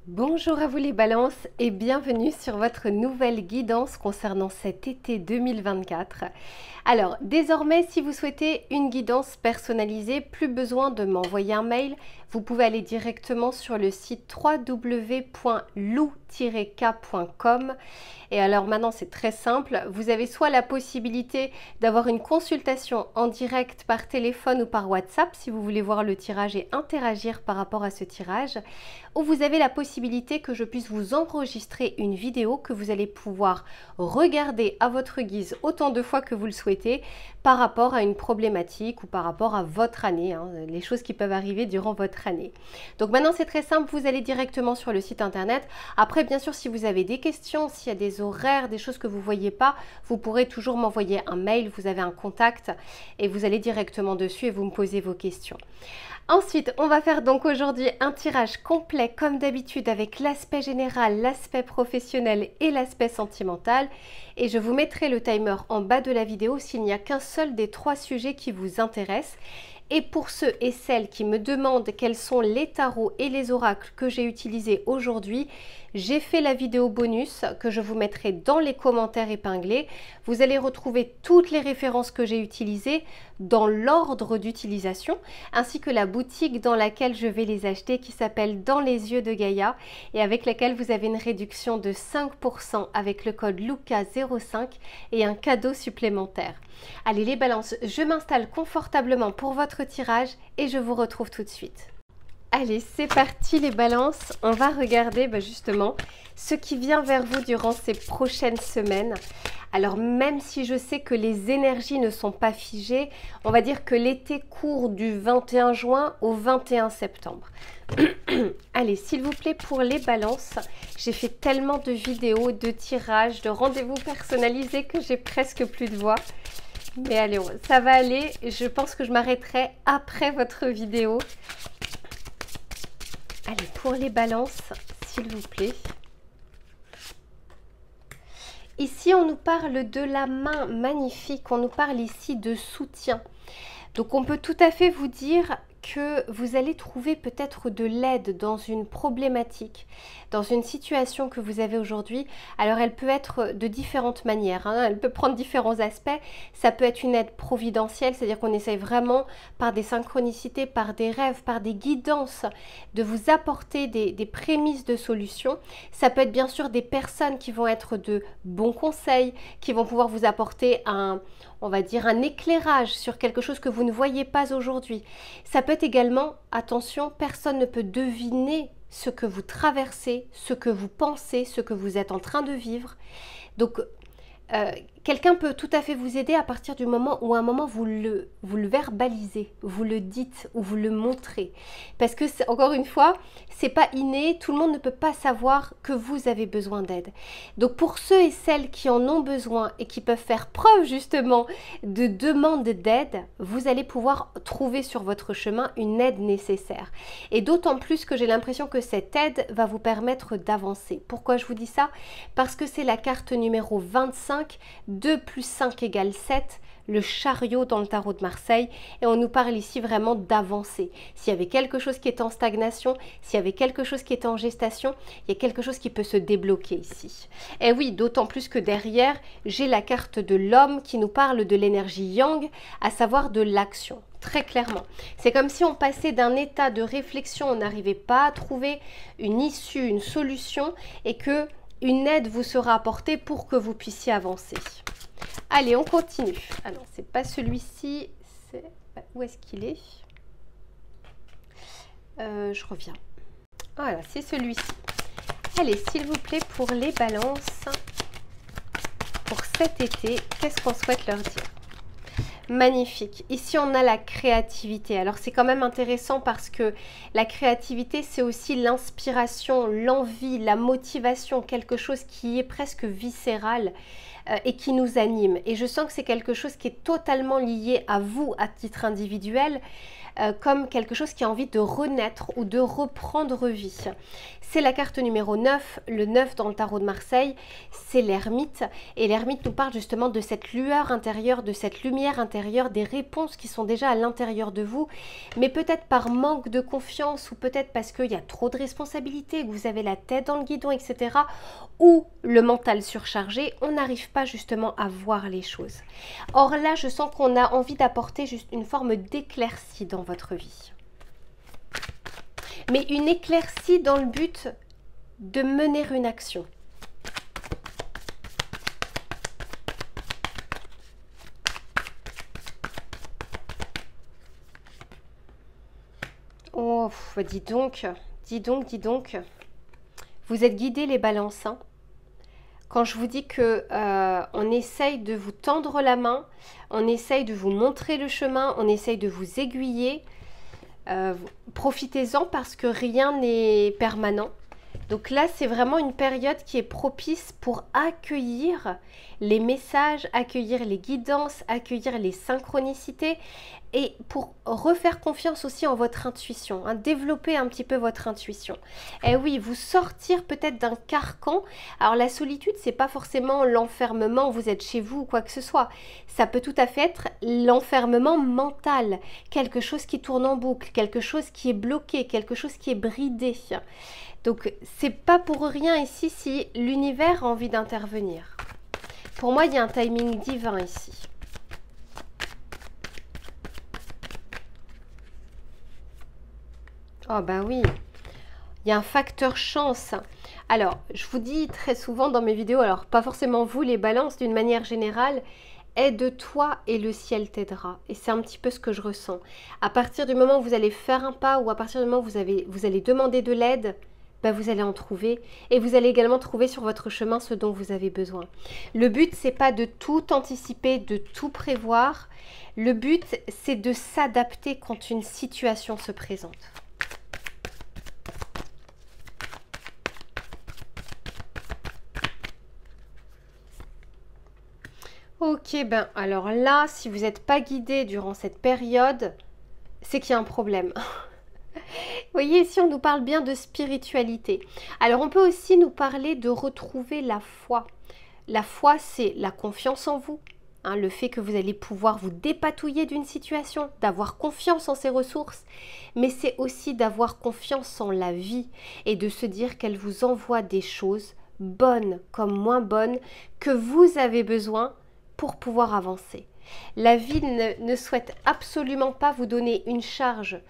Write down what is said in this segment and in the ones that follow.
Bonjour à vous les balances et bienvenue sur votre nouvelle guidance concernant cet été 2024. Alors désormais, si vous souhaitez une guidance personnalisée, plus besoin de m'envoyer un mail, vous pouvez aller directement sur le site www.lou-k.com. Et alors maintenant c'est très simple, vous avez soit la possibilité d'avoir une consultation en direct par téléphone ou par WhatsApp si vous voulez voir le tirage et interagir par rapport à ce tirage, ou vous avez la possibilité que je puisse vous enregistrer une vidéo que vous allez pouvoir regarder à votre guise autant de fois que vous le souhaitez par rapport à une problématique ou par rapport à votre année, les choses qui peuvent arriver durant votre année. Donc maintenant c'est très simple, vous allez directement sur le site internet. Après bien sûr si vous avez des questions, s'il y a des horaires, des choses que vous ne voyez pas, vous pourrez toujours m'envoyer un mail, vous avez un contact et vous allez directement dessus et vous me posez vos questions. Ensuite, on va faire donc aujourd'hui un tirage complet comme d'habitude avec l'aspect général, l'aspect professionnel et l'aspect sentimental. Et je vous mettrai le timer en bas de la vidéo s'il n'y a qu'un seul des trois sujets qui vous intéressent. Et pour ceux et celles qui me demandent quels sont les tarots et les oracles que j'ai utilisés aujourd'hui, j'ai fait la vidéo bonus que je vous mettrai dans les commentaires épinglés. Vous allez retrouver toutes les références que j'ai utilisées dans l'ordre d'utilisation, ainsi que la boutique dans laquelle je vais les acheter qui s'appelle Dans les yeux de Gaïa et avec laquelle vous avez une réduction de 5% avec le code LUCA05 et un cadeau supplémentaire. Allez les balances, je m'installe confortablement pour votre tirage et je vous retrouve tout de suite. Allez, c'est parti les balances, on va regarder justement ce qui vient vers vous durant ces prochaines semaines. Alors même si je sais que les énergies ne sont pas figées, on va dire que l'été court du 21 juin au 21 septembre. Allez, s'il vous plaît, pour les balances, j'ai fait tellement de vidéos, de tirages, de rendez-vous personnalisés que j'ai presque plus de voix. Mais allez, ça va aller, je pense que je m'arrêterai après votre vidéo. Allez, pour les balances, s'il vous plaît. Ici, on nous parle de la main magnifique, on nous parle ici de soutien. Donc, on peut tout à fait vous dire que vous allez trouver peut-être de l'aide dans une problématique, dans une situation que vous avez aujourd'hui. Alors, elle peut être de différentes manières, elle peut prendre différents aspects. Ça peut être une aide providentielle, c'est-à-dire qu'on essaye vraiment par des synchronicités, par des rêves, par des guidances, de vous apporter des prémices de solutions. Ça peut être bien sûr des personnes qui vont être de bons conseils, qui vont pouvoir vous apporter on va dire un éclairage sur quelque chose que vous ne voyez pas aujourd'hui. Ça peut être également, attention, personne ne peut deviner ce que vous traversez, ce que vous pensez, ce que vous êtes en train de vivre. Donc, quelqu'un peut tout à fait vous aider à partir du moment où à un moment vous le verbalisez, vous le dites ou vous le montrez. Parce que, encore une fois, c'est pas inné, tout le monde ne peut pas savoir que vous avez besoin d'aide. Donc pour ceux et celles qui en ont besoin et qui peuvent faire preuve justement de demande d'aide, vous allez pouvoir trouver sur votre chemin une aide nécessaire. Et d'autant plus que j'ai l'impression que cette aide va vous permettre d'avancer. Pourquoi je vous dis ça? Parce que c'est la carte numéro 25, 2 plus 5 égale 7, le chariot dans le tarot de Marseille, et on nous parle ici vraiment d'avancer. S'il y avait quelque chose qui est en stagnation, s'il y avait quelque chose qui est en gestation, il y a quelque chose qui peut se débloquer ici. Et oui, d'autant plus que derrière, j'ai la carte de l'homme qui nous parle de l'énergie yang, à savoir de l'action. Très clairement. C'est comme si on passait d'un état de réflexion, on n'arrivait pas à trouver une issue, une solution, et que une aide vous sera apportée pour que vous puissiez avancer. Allez, on continue. Alors, c'est pas celui-ci. Où est-ce qu'il est, je reviens. Voilà, c'est celui-ci. Allez, s'il vous plaît, pour les balances, pour cet été, qu'est-ce qu'on souhaite leur dire? Magnifique. Ici, on a la créativité. Alors, c'est quand même intéressant parce que la créativité, c'est aussi l'inspiration, l'envie, la motivation, quelque chose qui est presque viscéral et qui nous anime. Et je sens que c'est quelque chose qui est totalement lié à vous à titre individuel. comme quelque chose qui a envie de renaître ou de reprendre vie. C'est la carte numéro 9, le 9 dans le tarot de Marseille, c'est l'ermite. Et l'ermite nous parle justement de cette lueur intérieure, de cette lumière intérieure, des réponses qui sont déjà à l'intérieur de vous, mais peut-être par manque de confiance ou peut-être parce qu'il y a trop de responsabilités, que vous avez la tête dans le guidon, etc. ou le mental surchargé, on n'arrive pas justement à voir les choses. Or là, je sens qu'on a envie d'apporter juste une forme d'éclaircie dans votre vie. Mais une éclaircie dans le but de mener une action. Oh, dis donc, dis donc, dis donc. Vous êtes guidés les balances, hein. Quand je vous dis que on essaye de vous tendre la main, on essaye de vous montrer le chemin, on essaye de vous aiguiller, profitez-en parce que rien n'est permanent. Donc là, c'est vraiment une période qui est propice pour accueillir les messages, accueillir les guidances, accueillir les synchronicités et pour refaire confiance aussi en votre intuition, hein, développer un petit peu votre intuition. Et oui, vous sortir peut-être d'un carcan. Alors la solitude, c'est pas forcément l'enfermement, vous êtes chez vous ou quoi que ce soit. Ça peut tout à fait être l'enfermement mental, quelque chose qui tourne en boucle, quelque chose qui est bloqué, quelque chose qui est bridé. Donc, c'est pas pour rien ici si l'univers a envie d'intervenir. Pour moi, il y a un timing divin ici. Oh ben oui, il y a un facteur chance. Alors, je vous dis très souvent dans mes vidéos, alors pas forcément vous les balances, d'une manière générale, aide-toi et le ciel t'aidera. Et c'est un petit peu ce que je ressens. À partir du moment où vous allez faire un pas ou à partir du moment où vous allez demander de l'aide, ben vous allez en trouver et vous allez également trouver sur votre chemin ce dont vous avez besoin. Le but, c'est pas de tout anticiper, de tout prévoir. Le but, c'est de s'adapter quand une situation se présente. Ok, ben alors là, si vous n'êtes pas guidé durant cette période, c'est qu'il y a un problème. Vous voyez, ici, on nous parle bien de spiritualité. Alors, on peut aussi nous parler de retrouver la foi. La foi, c'est la confiance en vous, hein, le fait que vous allez pouvoir vous dépatouiller d'une situation, d'avoir confiance en ses ressources, mais c'est aussi d'avoir confiance en la vie et de se dire qu'elle vous envoie des choses, bonnes comme moins bonnes, que vous avez besoin pour pouvoir avancer. La vie ne souhaite absolument pas vous donner une charge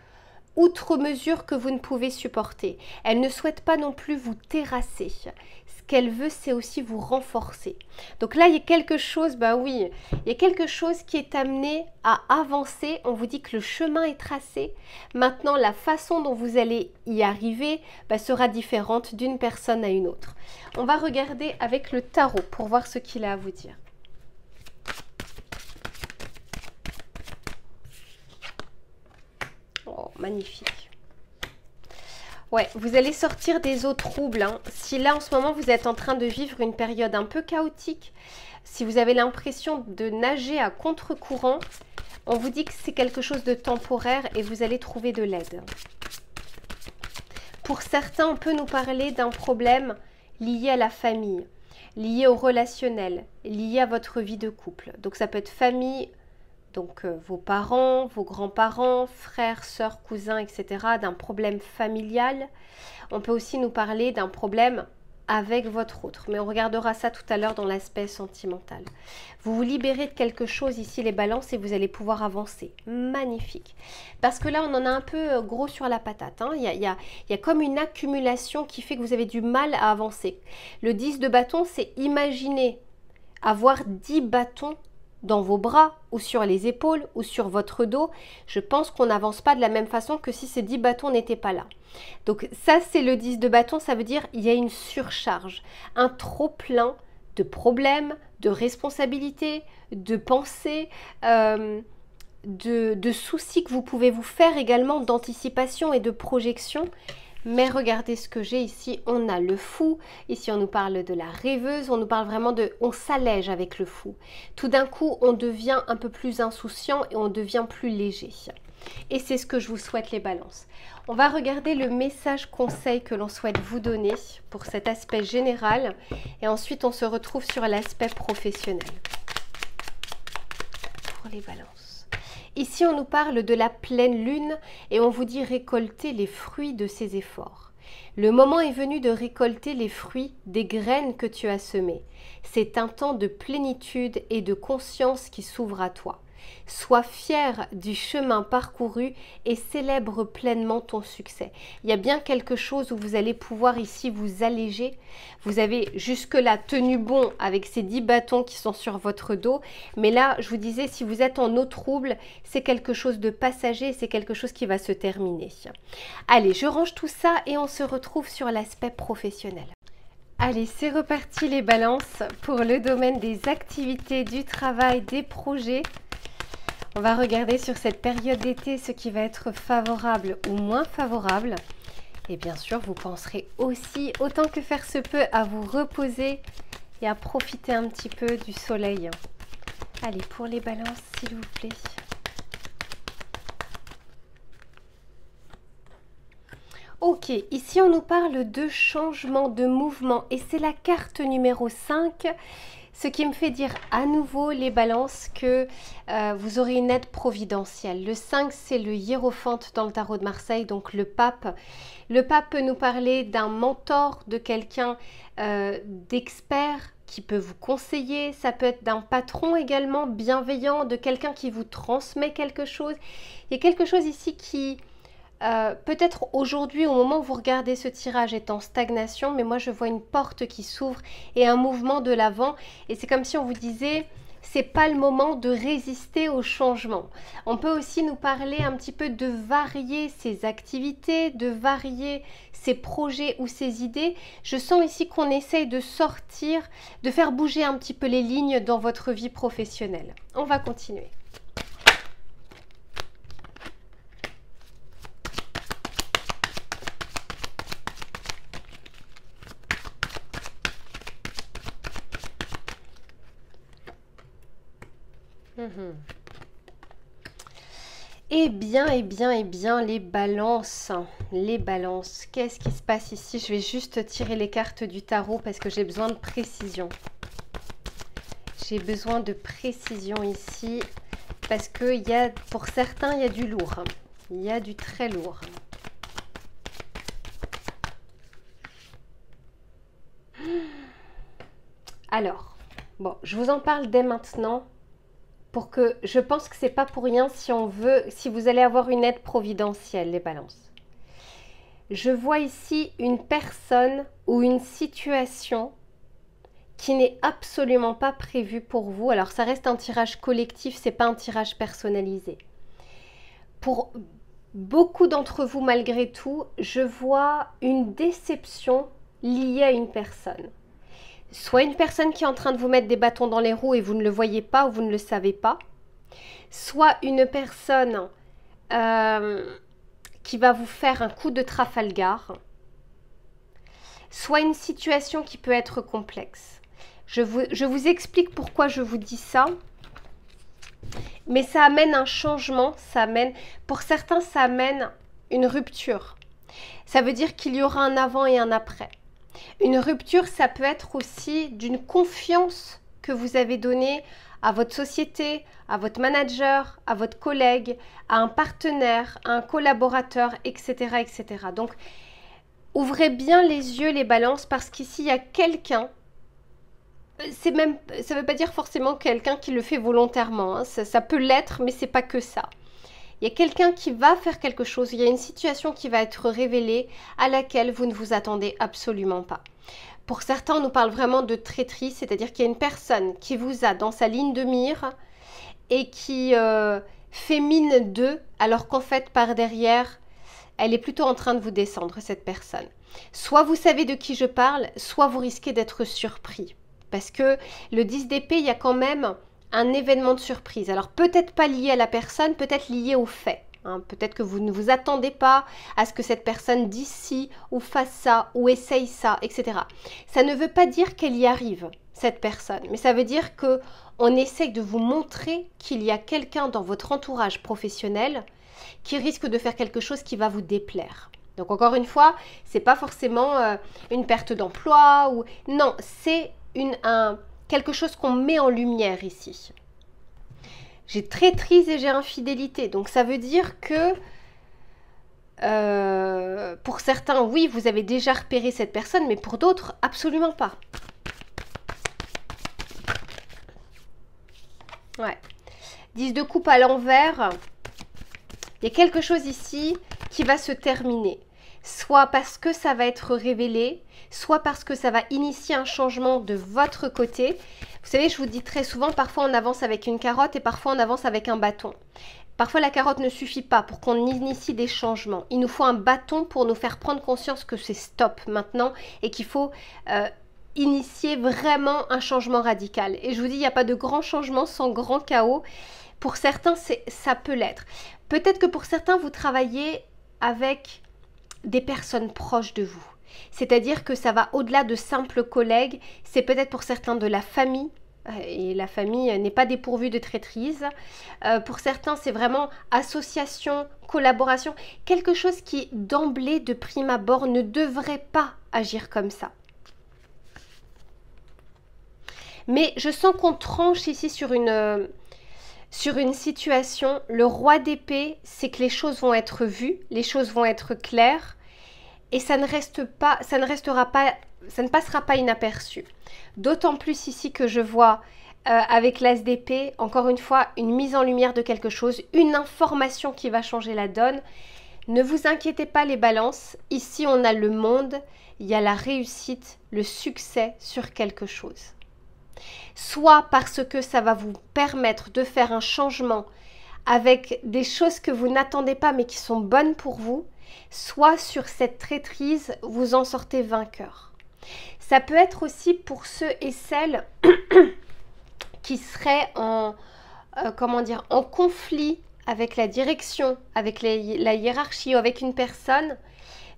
outre mesure que vous ne pouvez supporter. Elle ne souhaite pas non plus vous terrasser. Ce qu'elle veut, c'est aussi vous renforcer. Donc là, il y a quelque chose, bah oui, il y a quelque chose qui est amené à avancer. On vous dit que le chemin est tracé. Maintenant, la façon dont vous allez y arriver sera différente d'une personne à une autre. On va regarder avec le tarot pour voir ce qu'il a à vous dire. Oh, magnifique. Ouais, vous allez sortir des eaux troubles, hein. Si là, en ce moment, vous êtes en train de vivre une période un peu chaotique, si vous avez l'impression de nager à contre-courant, on vous dit que c'est quelque chose de temporaire et vous allez trouver de l'aide. Pour certains, on peut nous parler d'un problème lié à la famille, lié au relationnel, lié à votre vie de couple. Donc, ça peut être famille, donc vos parents, vos grands-parents, frères, sœurs, cousins, etc., d'un problème familial. On peut aussi nous parler d'un problème avec votre autre, mais on regardera ça tout à l'heure dans l'aspect sentimental. Vous vous libérez de quelque chose ici, les balances, et vous allez pouvoir avancer. Magnifique. Parce que là, on en a un peu gros sur la patate, hein. Il y a comme une accumulation qui fait que vous avez du mal à avancer. Le 10 de bâton, c'est imaginer avoir 10 bâtons dans vos bras ou sur les épaules ou sur votre dos. Je pense qu'on n'avance pas de la même façon que si ces 10 bâtons n'étaient pas là. Donc ça, c'est le 10 de bâton, ça veut dire il y a une surcharge, un trop-plein de problèmes, de responsabilités, de pensées, de soucis que vous pouvez vous faire également, d'anticipation et de projection. Mais regardez ce que j'ai ici, on a le fou, ici on nous parle de la rêveuse, on nous parle vraiment de, on s'allège avec le fou. Tout d'un coup, on devient un peu plus insouciant et on devient plus léger. Et c'est ce que je vous souhaite les balances. On va regarder le message conseil que l'on souhaite vous donner pour cet aspect général. Et ensuite, on se retrouve sur l'aspect professionnel. Pour les balances. Ici, on nous parle de la pleine lune et on vous dit récolter les fruits de ses efforts. Le moment est venu de récolter les fruits des graines que tu as semées. C'est un temps de plénitude et de conscience qui s'ouvre à toi. Sois fier du chemin parcouru et célèbre pleinement ton succès. Il y a bien quelque chose où vous allez pouvoir ici vous alléger. Vous avez jusque-là tenu bon avec ces 10 bâtons qui sont sur votre dos. Mais là, je vous disais, si vous êtes en eau trouble, c'est quelque chose de passager, c'est quelque chose qui va se terminer. Allez, je range tout ça et on se retrouve sur l'aspect professionnel. Allez, c'est reparti les balances pour le domaine des activités, du travail, des projets. On va regarder sur cette période d'été ce qui va être favorable ou moins favorable. Et bien sûr, vous penserez aussi, autant que faire se peut, à vous reposer et à profiter un petit peu du soleil. Allez, pour les balances, s'il vous plaît. Ok, ici on nous parle de changement, de mouvement et c'est la carte numéro 5. Ce qui me fait dire à nouveau les balances que vous aurez une aide providentielle. Le 5, c'est le hiérophante dans le tarot de Marseille, donc le pape. Le pape peut nous parler d'un mentor, de quelqu'un d'expert qui peut vous conseiller. Ça peut être d'un patron également bienveillant, de quelqu'un qui vous transmet quelque chose. Il y a quelque chose ici qui... peut-être aujourd'hui, au moment où vous regardez ce tirage, est en stagnation, mais moi je vois une porte qui s'ouvre et un mouvement de l'avant. Et c'est comme si on vous disait, c'est pas le moment de résister au changement. On peut aussi nous parler un petit peu de varier ses activités, de varier ses projets ou ses idées. Je sens ici qu'on essaye de sortir, de faire bouger un petit peu les lignes dans votre vie professionnelle. On va continuer. Eh bien, les balances, qu'est-ce qui se passe ici? Je vais juste tirer les cartes du tarot parce que j'ai besoin de précision. J'ai besoin de précision ici parce que pour certains, il y a du lourd. Il y a du très lourd. Alors, bon, je vous en parle dès maintenant. Pour que je pense que c'est pas pour rien si vous allez avoir une aide providentielle, les balances. Je vois ici une personne ou une situation qui n'est absolument pas prévue pour vous. Alors ça reste un tirage collectif, c'est pas un tirage personnalisé. Pour beaucoup d'entre vous, malgré tout, je vois une déception liée à une personne. Soit une personne qui est en train de vous mettre des bâtons dans les roues et vous ne le voyez pas ou vous ne le savez pas. Soit une personne qui va vous faire un coup de Trafalgar. Soit une situation qui peut être complexe. Je vous explique pourquoi je vous dis ça. Mais ça amène un changement, pour certains, ça amène une rupture. Ça veut dire qu'il y aura un avant et un après. Une rupture, ça peut être aussi d'une confiance que vous avez donnée à votre société, à votre manager, à votre collègue, à un partenaire, à un collaborateur, etc., etc. Donc, ouvrez bien les yeux, les balances, parce qu'ici, il y a quelqu'un, ça ne veut pas dire forcément quelqu'un qui le fait volontairement, hein. Ça peut l'être, mais c'est pas que ça. Il y a quelqu'un qui va faire quelque chose, il y a une situation qui va être révélée à laquelle vous ne vous attendez absolument pas. Pour certains, on nous parle vraiment de traîtrise, c'est-à-dire qu'il y a une personne qui vous a dans sa ligne de mire et qui fait mine d'eux, alors qu'en fait, par derrière, elle est plutôt en train de vous descendre, cette personne. Soit vous savez de qui je parle, soit vous risquez d'être surpris. Parce que le 10 d'épée, il y a quand même un événement de surprise. Alors peut-être pas lié à la personne, peut-être lié au fait. Hein. Peut-être que vous ne vous attendez pas à ce que cette personne dise ci, ou fasse ça, ou essaye ça, etc. Ça ne veut pas dire qu'elle y arrive, cette personne. Mais ça veut dire qu'on essaye de vous montrer qu'il y a quelqu'un dans votre entourage professionnel qui risque de faire quelque chose qui va vous déplaire. Donc encore une fois, c'est pas forcément une perte d'emploi ou non, c'est quelque chose qu'on met en lumière ici. J'ai traîtrise et j'ai infidélité, donc ça veut dire que pour certains, oui, vous avez déjà repéré cette personne, mais pour d'autres, absolument pas. Ouais. 10 de coupe à l'envers. Il y a quelque chose ici qui va se terminer. Soit parce que ça va être révélé, soit parce que ça va initier un changement de votre côté. Vous savez, je vous dis très souvent, parfois on avance avec une carotte et parfois on avance avec un bâton. Parfois la carotte ne suffit pas pour qu'on initie des changements. Il nous faut un bâton pour nous faire prendre conscience que c'est stop maintenant et qu'il faut initier vraiment un changement radical. Et je vous dis, il n'y a pas de grand changement sans grand chaos. Pour certains, ça peut l'être. Peut-être que pour certains, vous travaillez avec des personnes proches de vous. C'est-à-dire que ça va au-delà de simples collègues. C'est peut-être pour certains de la famille. Et la famille n'est pas dépourvue de traîtrise. Pour certains, c'est vraiment association, collaboration. Quelque chose qui, d'emblée, de prime abord, ne devrait pas agir comme ça. Mais je sens qu'on tranche ici sur une situation. Le roi d'épée, c'est que les choses vont être vues, les choses vont être claires et ça ne passera pas inaperçu. D'autant plus ici que je vois avec l'as d'épée, encore une fois, une mise en lumière de quelque chose, une information qui va changer la donne. Ne vous inquiétez pas les balances, ici on a le monde, il y a la réussite, le succès sur quelque chose. Soit parce que ça va vous permettre de faire un changement avec des choses que vous n'attendez pas mais qui sont bonnes pour vous, soit sur cette traîtrise, vous en sortez vainqueur. Ça peut être aussi pour ceux et celles qui seraient en conflit avec la direction, avec la hiérarchie ou avec une personne,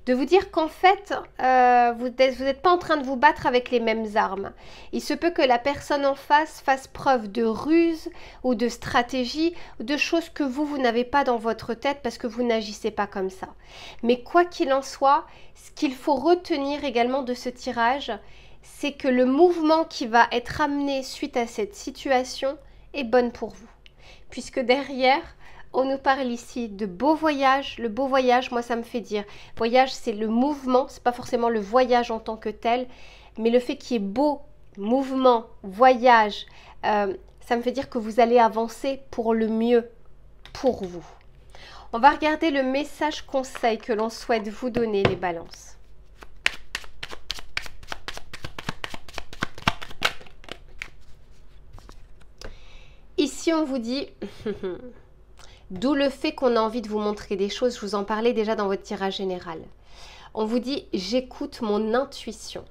de vous dire qu'en fait, vous n'êtes pas en train de vous battre avec les mêmes armes. Il se peut que la personne en face fasse preuve de ruse ou de stratégie, de choses que vous n'avez pas dans votre tête parce que vous n'agissez pas comme ça. Mais quoi qu'il en soit, ce qu'il faut retenir également de ce tirage, c'est que le mouvement qui va être amené suite à cette situation est bonne pour vous. Puisque derrière, on nous parle ici de beau voyage. Le beau voyage, moi, ça me fait dire, voyage, c'est le mouvement, c'est pas forcément le voyage en tant que tel, mais le fait qu'il y ait beau mouvement, voyage, ça me fait dire que vous allez avancer pour le mieux, pour vous. On va regarder le message conseil que l'on souhaite vous donner, les balances. Ici, on vous dit... D'où le fait qu'on a envie de vous montrer des choses, je vous en parlais déjà dans votre tirage général. On vous dit « J'écoute mon intuition.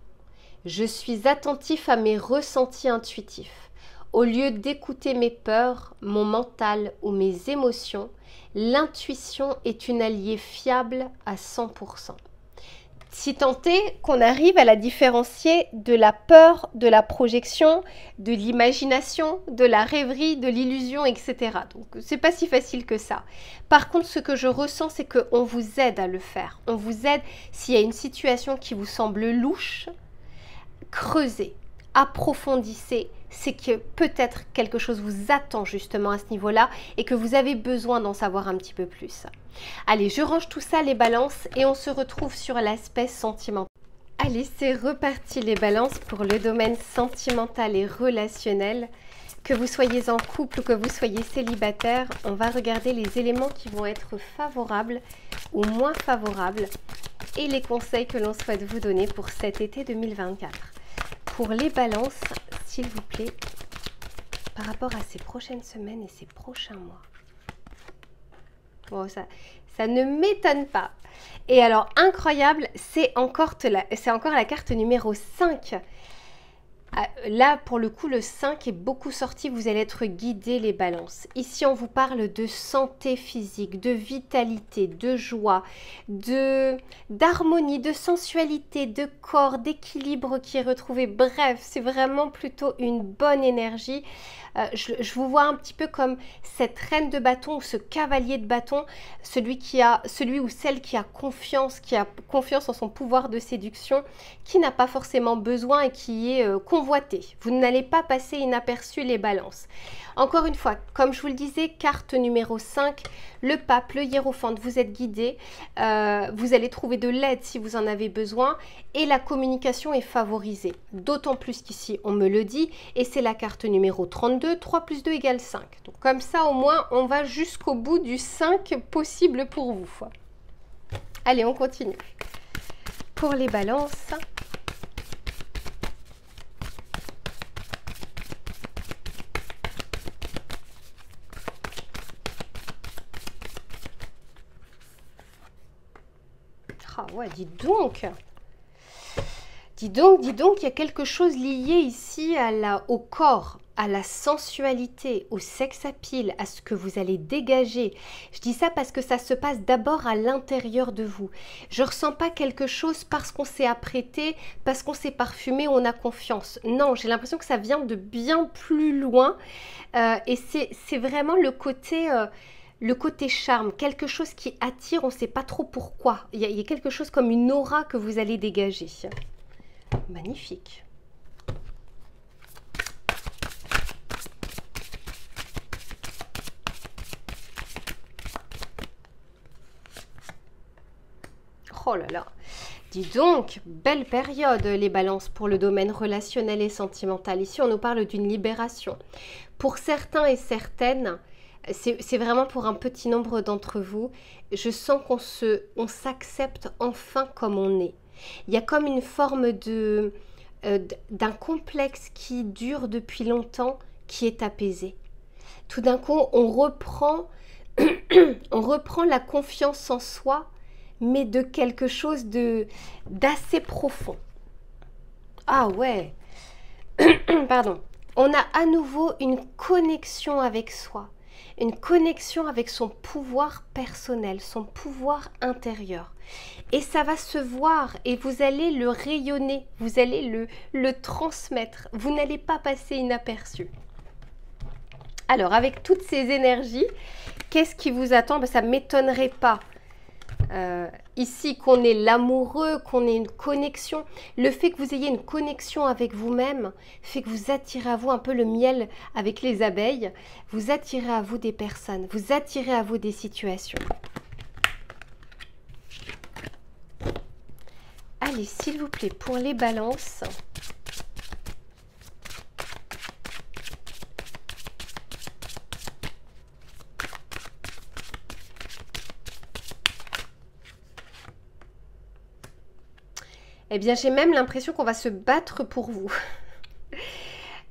Je suis attentif à mes ressentis intuitifs. Au lieu d'écouter mes peurs, mon mental ou mes émotions, l'intuition est une alliée fiable à 100%. » Si tant est qu'on arrive à la différencier de la peur, de la projection, de l'imagination, de la rêverie, de l'illusion, etc. Donc, c'est pas si facile que ça. Par contre, ce que je ressens, c'est qu'on vous aide à le faire. On vous aide s'il y a une situation qui vous semble louche, creusez, approfondissez. C'est que peut-être quelque chose vous attend justement à ce niveau-là et que vous avez besoin d'en savoir un petit peu plus. Allez, je range tout ça les balances et on se retrouve sur l'aspect sentimental. Allez, c'est reparti les balances pour le domaine sentimental et relationnel. Que vous soyez en couple ou que vous soyez célibataire, on va regarder les éléments qui vont être favorables ou moins favorables et les conseils que l'on souhaite vous donner pour cet été 2024. Pour les balances, s'il vous plaît, par rapport à ces prochaines semaines et ces prochains mois. Bon, ça ne m'étonne pas. Et alors, incroyable, c'est encore la carte numéro 5. Là, pour le coup, le 5 est beaucoup sorti. Vous allez être guidés, les balances. Ici, on vous parle de santé physique, de vitalité, de joie, d'harmonie, de sensualité, de corps, d'équilibre qui est retrouvé. Bref, c'est vraiment plutôt une bonne énergie. Je vous vois un petit peu comme cette reine de bâton ou ce cavalier de bâton, celui ou celle qui a confiance en son pouvoir de séduction, qui n'a pas forcément besoin et qui est convoité. Vous n'allez pas passer inaperçu, les balances. Encore une fois, comme je vous le disais, carte numéro 5, le pape, le hiérophante, vous êtes guidé, vous allez trouver de l'aide si vous en avez besoin et la communication est favorisée. D'autant plus qu'ici, on me le dit, et c'est la carte numéro 32, 3 plus 2 égale 5. Donc comme ça, au moins, on va jusqu'au bout du 5 possible pour vous. Allez, on continue. Pour les balances... Ah ouais, dis donc, il y a quelque chose lié ici au corps, à la sensualité, au sex appeal, à ce que vous allez dégager. Je dis ça parce que ça se passe d'abord à l'intérieur de vous. Je ne ressens pas quelque chose parce qu'on s'est apprêté, parce qu'on s'est parfumé, on a confiance. Non, j'ai l'impression que ça vient de bien plus loin et c'est vraiment le côté charme, quelque chose qui attire, on ne sait pas trop pourquoi. Il y a quelque chose comme une aura que vous allez dégager. Magnifique. Oh là là. Dis donc, belle période les balances pour le domaine relationnel et sentimental. Ici, on nous parle d'une libération. Pour certains et certaines, c'est vraiment pour un petit nombre d'entre vous, je sens qu'on s'accepte enfin comme on est. Il y a comme une forme d'un complexe qui dure depuis longtemps, qui est apaisé. Tout d'un coup, on reprend la confiance en soi, mais de quelque chose d'assez profond. Ah ouais, pardon. On a à nouveau une connexion avec soi, une connexion avec son pouvoir personnel, son pouvoir intérieur. Et ça va se voir et vous allez le rayonner, vous allez le transmettre. Vous n'allez pas passer inaperçu. Alors, avec toutes ces énergies, qu'est-ce qui vous attend? Ça ne m'étonnerait pas. Ici, qu'on ait l'amoureux, qu'on ait une connexion. Le fait que vous ayez une connexion avec vous-même fait que vous attirez à vous un peu le miel avec les abeilles. Vous attirez à vous des personnes, vous attirez à vous des situations. Allez, s'il vous plaît, pour les balances... Eh bien, j'ai même l'impression qu'on va se battre pour vous.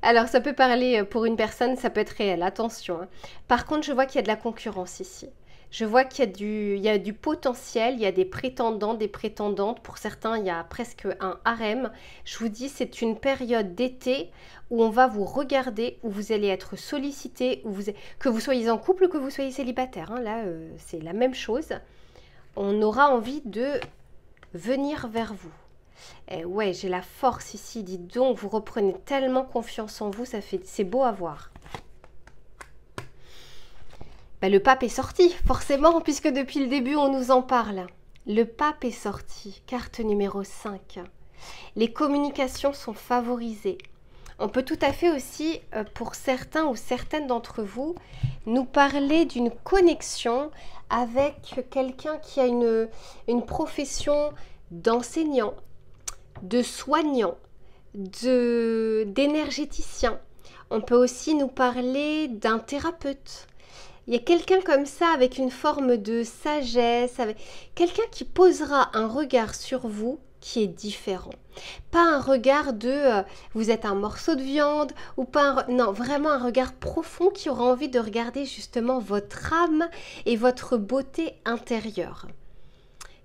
Alors, ça peut parler pour une personne, ça peut être réel, attention. Par contre, je vois qu'il y a de la concurrence ici. Je vois qu'il y a du potentiel, il y a des prétendants, des prétendantes. Pour certains, il y a presque un harem. Je vous dis, c'est une période d'été où on va vous regarder, où vous allez être sollicité, que vous soyez en couple ou que vous soyez célibataire. Là, c'est la même chose. On aura envie de venir vers vous. Et ouais, j'ai la force ici, dites donc, vous reprenez tellement confiance en vous, c'est beau à voir. Le pape est sorti, forcément, puisque depuis le début, on nous en parle. Le pape est sorti, carte numéro 5. Les communications sont favorisées. On peut tout à fait aussi, pour certains ou certaines d'entre vous, nous parler d'une connexion avec quelqu'un qui a une profession d'enseignant, de soignant, d'énergéticien. On peut aussi nous parler d'un thérapeute. Il y a quelqu'un comme ça avec une forme de sagesse, quelqu'un qui posera un regard sur vous qui est différent. Pas un regard de vous êtes un morceau de viande ou pas non, vraiment un regard profond qui aura envie de regarder justement votre âme et votre beauté intérieure.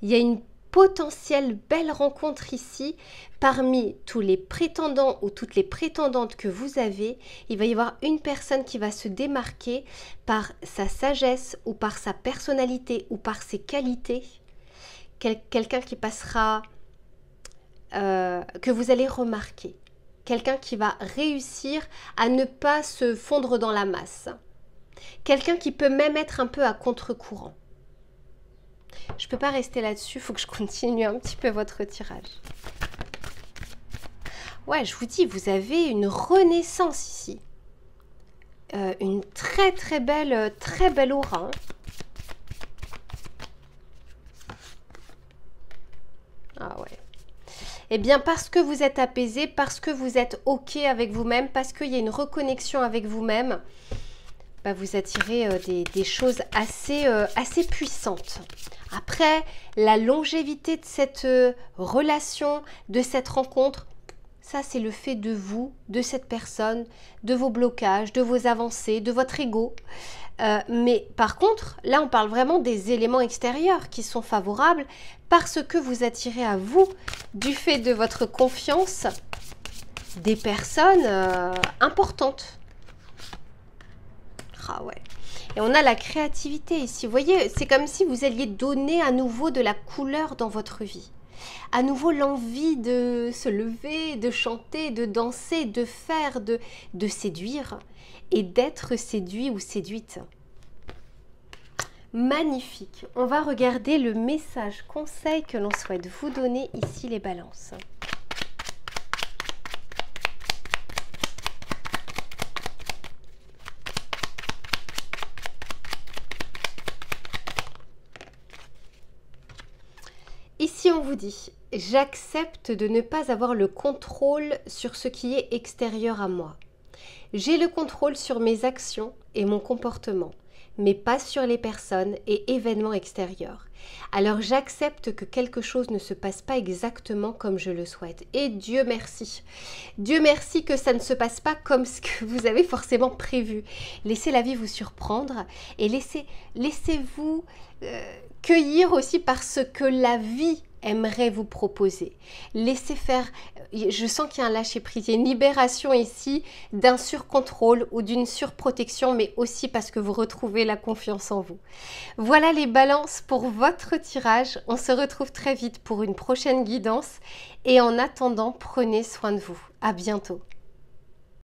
Il y a une potentielle belle rencontre ici. Parmi tous les prétendants ou toutes les prétendantes que vous avez, il va y avoir une personne qui va se démarquer par sa sagesse ou par sa personnalité ou par ses qualités. Quelqu'un qui passera, que vous allez remarquer. Quelqu'un qui va réussir à ne pas se fondre dans la masse. Quelqu'un qui peut même être un peu à contre-courant. Je ne peux pas rester là-dessus, il faut que je continue un petit peu votre tirage. Ouais, je vous dis, vous avez une renaissance ici. Une très belle aura. Hein. Ah ouais. Eh bien, parce que vous êtes apaisé, parce que vous êtes OK avec vous-même, parce qu'il y a une reconnexion avec vous-même, bah, vous attirez des choses assez puissantes. Après, la longévité de cette relation, de cette rencontre, ça c'est le fait de vous, de cette personne, de vos blocages, de vos avancées, de votre ego. Mais par contre, là on parle vraiment des éléments extérieurs qui sont favorables parce que vous attirez à vous, du fait de votre confiance, des personnes importantes. Ah ouais. Et on a la créativité ici. Vous voyez, c'est comme si vous alliez donner à nouveau de la couleur dans votre vie. À nouveau l'envie de se lever, de chanter, de danser, de faire, de séduire et d'être séduit ou séduite. Magnifique. On va regarder le message conseil que l'on souhaite vous donner ici les balances. Ici, on vous dit, j'accepte de ne pas avoir le contrôle sur ce qui est extérieur à moi. J'ai le contrôle sur mes actions et mon comportement, mais pas sur les personnes et événements extérieurs. Alors j'accepte que quelque chose ne se passe pas exactement comme je le souhaite. Et Dieu merci. Dieu merci que ça ne se passe pas comme ce que vous avez forcément prévu. Laissez la vie vous surprendre et laissez-vous cueillir aussi par ce que la vie aimerait vous proposer. Laissez faire, je sens qu'il y a un lâcher-prise, il y a une libération ici d'un surcontrôle ou d'une surprotection, mais aussi parce que vous retrouvez la confiance en vous. Voilà les balances pour votre tirage. On se retrouve très vite pour une prochaine guidance et en attendant, prenez soin de vous. À bientôt.